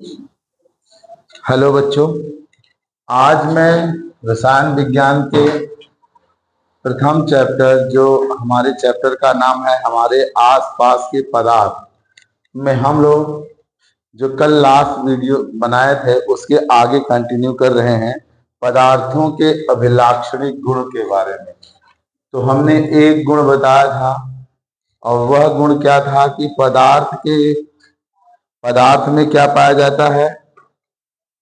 Hello बच्चों, आज मैं रसायन विज्ञान के प्रथम चैप्टर जो हमारे चैप्टर का नाम है हमारे आसपास के पदार्थ में हम लोग जो कल लास्ट वीडियो बनाए थे उसके आगे कंटिन्यू कर रहे हैं पदार्थों के अभिलाक्षणिक गुण के बारे में। तो हमने एक गुण बताया था और वह गुण क्या था कि पदार्थ में क्या पाया जाता है।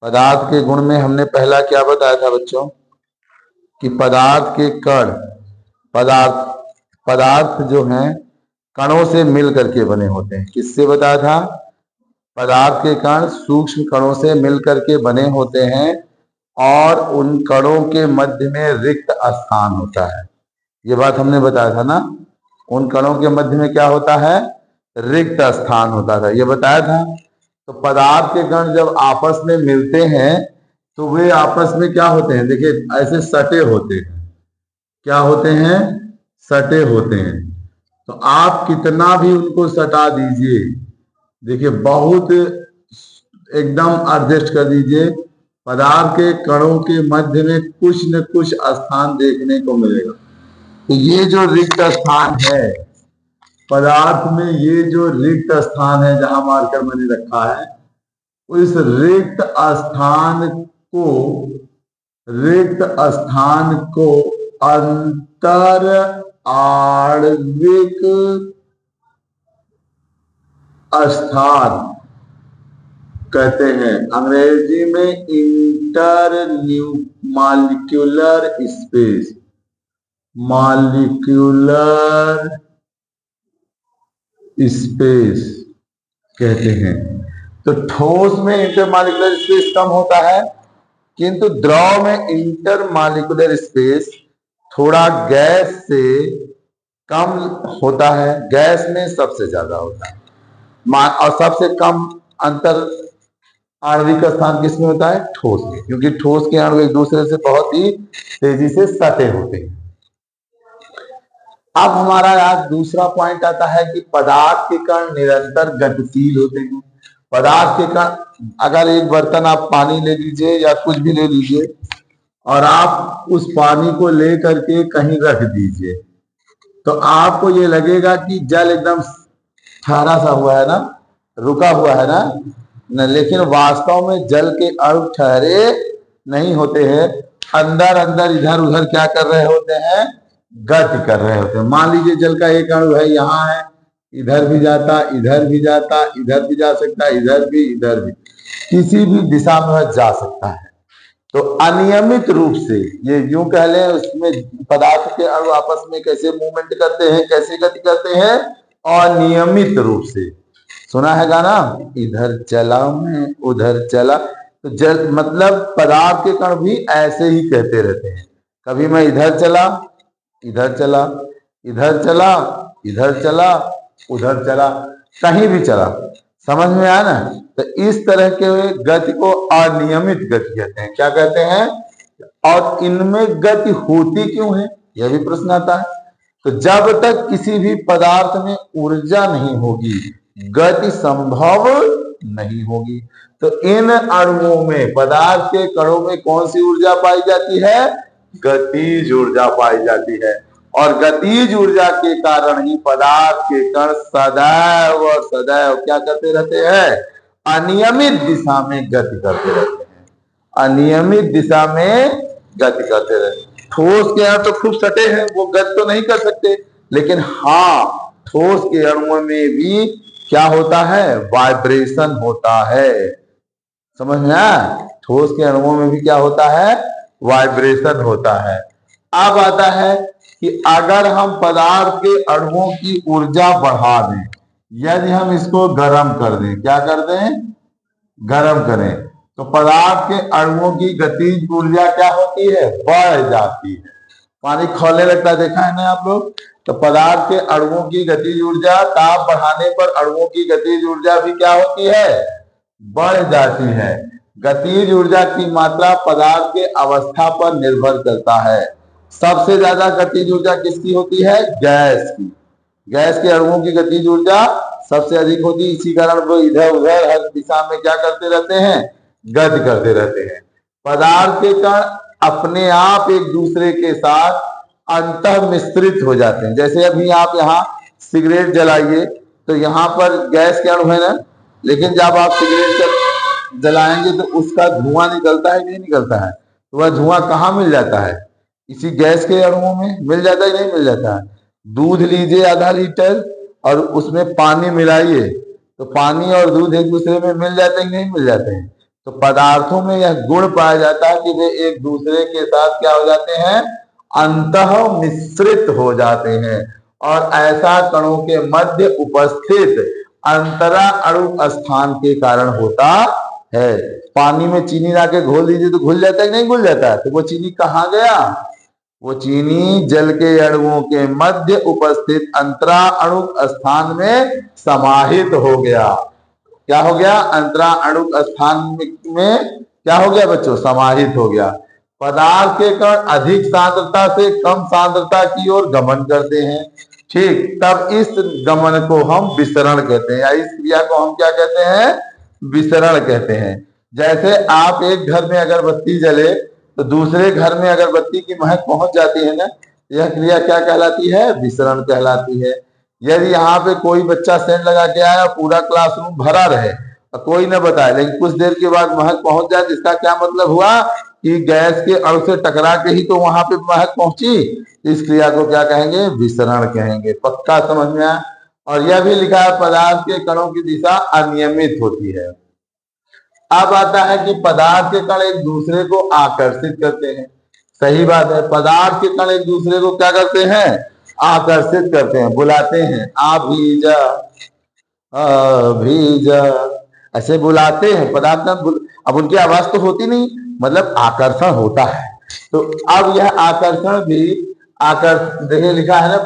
पदार्थ के गुण में हमने पहला क्या बताया था बच्चों कि पदार्थ के कण पदार्थ पदार्थ जो हैं कणों से मिल करके बने होते हैं। किससे बताया था? पदार्थ के कण सूक्ष्म कणों से मिल करके बने होते हैं और उन कणों के मध्य में रिक्त स्थान होता है। ये बात हमने बताया था ना, उन कणों के मध्य में क्या होता है? रिक्त स्थान होता था, ये बताया था। तो पदार्थ के कण जब आपस में मिलते हैं तो वे आपस में क्या होते हैं? देखिए ऐसे सटे होते हैं। क्या होते हैं? सटे होते हैं। तो आप कितना भी उनको सटा दीजिए, देखिए बहुत एकदम एडजस्ट कर दीजिए, पदार्थ के कणों के मध्य में कुछ न कुछ स्थान देखने को मिलेगा। तो ये जो रिक्त स्थान है पदार्थ में, ये जो रिक्त स्थान है जहां मार्कर मैंने रखा है, इस रिक्त स्थान को अंतर आणविक स्थान कहते हैं। अंग्रेजी में inter molecular space, molecular space कहते हैं। तो ठोस में इंटरमॉलिक्यूलर स्पेस कम होता है, किंतु द्रव में इंटरमॉलिक्यूलर स्पेस थोड़ा गैस से कम होता है, गैस में सबसे ज्यादा होता है। और सबसे कम अंतर आणविक स्थान किसमें होता है? ठोस में, क्योंकि ठोस के अणु एक दूसरे से बहुत ही तेजी से सटे होते हैं। अब हमारा आज दूसरा पॉइंट आता है कि पदार्थ के कण निरंतर गतिशील होते हैं। पदार्थ के कण, अगर एक बर्तन आप पानी ले लीजिए या कुछ भी ले लीजिए और आप उस पानी को ले करके कहीं रख दीजिए, तो आपको ये लगेगा कि जल एकदम ठहरा सा हुआ है ना, रुका हुआ है ना, लेकिन वास्तव में जल के अणु ठहरे नहीं होते हैं। अंदर अंदर इधर उधर क्या कर रहे होते हैं? गति कर रहे होते हैं। मान लीजिए जल का एक अणु है, यहाँ है, इधर भी जाता, इधर भी जाता, इधर भी जा सकता, इधर भी, इधर भी, किसी भी दिशा में वह जा सकता है। तो अनियमित रूप से, ये यूं कह लें, उसमें पदार्थ के अणु आपस में कैसे मूवमेंट करते हैं, कैसे गति करते हैं? अनियमित रूप से। सुना है गाना, इधर चला मैं उधर चला। तो जल मतलब पदार्थ के कण भी ऐसे ही कहते रहते हैं। कभी मैं इधर चला, इधर चला, इधर चला, इधर चला, उधर चला, कहीं भी चला। समझ में आया ना? तो इस तरह के गति को अनियमित गति कहते हैं। क्या कहते हैं? और इनमें गति होती क्यों है, यह भी प्रश्न आता है। तो जब तक किसी भी पदार्थ में ऊर्जा नहीं होगी, गति संभव नहीं होगी। तो इन अणुओं में, पदार्थ के कणों में कौन सी ऊर्जा पाई जाती है? गतिज ऊर्जा पाई जाती है। और गतिज ऊर्जा के कारण ही पदार्थ के कण सदैव और सदैव क्या करते रहते हैं? अनियमित दिशा में गति करते रहते हैं। अनियमित दिशा में गति करते रहते हैं। ठोस के अणु तो खूब सटे हैं, वो गति तो नहीं कर सकते, लेकिन हाँ, ठोस के अणुओं में भी क्या होता है? वाइब्रेशन होता है। समझ में आया? ठोस के अणुओं में भी क्या होता है? वाइब्रेशन होता है। अब आता है कि अगर हम पदार्थ के अणुओं की ऊर्जा बढ़ा दें, यदि हम इसको गर्म कर दें, क्या कर दें? गर्म करें, तो पदार्थ के अणुओं की गतिज ऊर्जा क्या होती है? बढ़ जाती है। पानी खौलने लगता है, देखा है ना आप लोग? तो पदार्थ के अणुओं की गतिज ऊर्जा, ताप बढ़ाने पर अणुओं की गतिज ऊर्जा भी क्या होती है? बढ़ जाती है। गतिज ऊर्जा की मात्रा पदार्थ के अवस्था पर निर्भर करता है। सबसे ज्यादा गतिज ऊर्जा किसकी होती है? गैस की। गैस के अणुओं की गतिज ऊर्जा सबसे अधिक होती है, इसी कारण वो इधर उधर हर दिशा में क्या करते रहते हैं, गति करते रहते हैं। पदार्थ के कण अपने आप एक दूसरे के साथ अंतः मिश्रित हो जाते हैं। जैसे अभी आप यहाँ सिगरेट जलाइए तो यहाँ पर गैस के अणु है ना, लेकिन जब आप सिगरेट जलाएंगे तो उसका धुआं निकलता है कि नहीं निकलता है, तो वह धुआं कहाँ मिल जाता है, इसी गैस के अणुओं में मिल जाता है, नहीं मिल जाता है। दूध लीजिए आधा लीटर और उसमें पानी मिलाइए तो पानी और दूध एक दूसरे में मिल जाते हैं कि नहीं मिल जाते हैं। तो पदार्थों में यह गुण पाया जाता है कि वे एक दूसरे के साथ क्या हो जाते हैं, अंतः मिश्रित हो जाते हैं। और ऐसा कणों के मध्य उपस्थित अंतरा अणु स्थान के कारण होता है। पानी में चीनी लाके घोल दीजिए तो घुल जाता है कि नहीं घुल जाता है, तो वो चीनी कहाँ गया, वो चीनी जल के अणुओं के मध्य उपस्थित अंतरा अणु स्थान में समाहित हो गया। क्या हो गया, अंतरा अणु स्थान में क्या हो गया बच्चों, समाहित हो गया। पदार्थ के कण अधिक सांद्रता से कम सांद्रता की ओर गमन करते हैं, ठीक, तब इस गमन को हम विसरण कहते हैं, या इस क्रिया को हम क्या कहते हैं, विसरण कहते हैं। जैसे आप एक घर में अगरबत्ती जले तो दूसरे घर में अगरबत्ती की महक पहुंच जाती है ना, यह क्रिया क्या कहलाती है, विसरण कहलाती है। यदि यहाँ पे कोई बच्चा सेंट लगा के आया, पूरा क्लासरूम भरा रहे और कोई न बताए, लेकिन कुछ देर के बाद महक पहुंच जाए, जिसका क्या मतलब हुआ कि गैस के अणु से टकरा के ही तो वहां पे महक पहुंची। इस क्रिया को क्या कहेंगे, विसरण कहेंगे। पक्का समझ में आया। और यह भी लिखा है पदार्थ के कणों की दिशा अनियमित होती है। अब आता है कि पदार्थ के कण एक दूसरे को आकर्षित करते हैं। सही बात है, पदार्थ के कण एक दूसरे को क्या करते हैं, आकर्षित करते हैं, बुलाते हैं, आ भी जा, अभी जा, ऐसे बुलाते हैं पदार्थ। अब उनकी आवाज तो होती नहीं, मतलब आकर्षण होता है। तो अब यह आकर्षण भी देखिए लिखा है ना,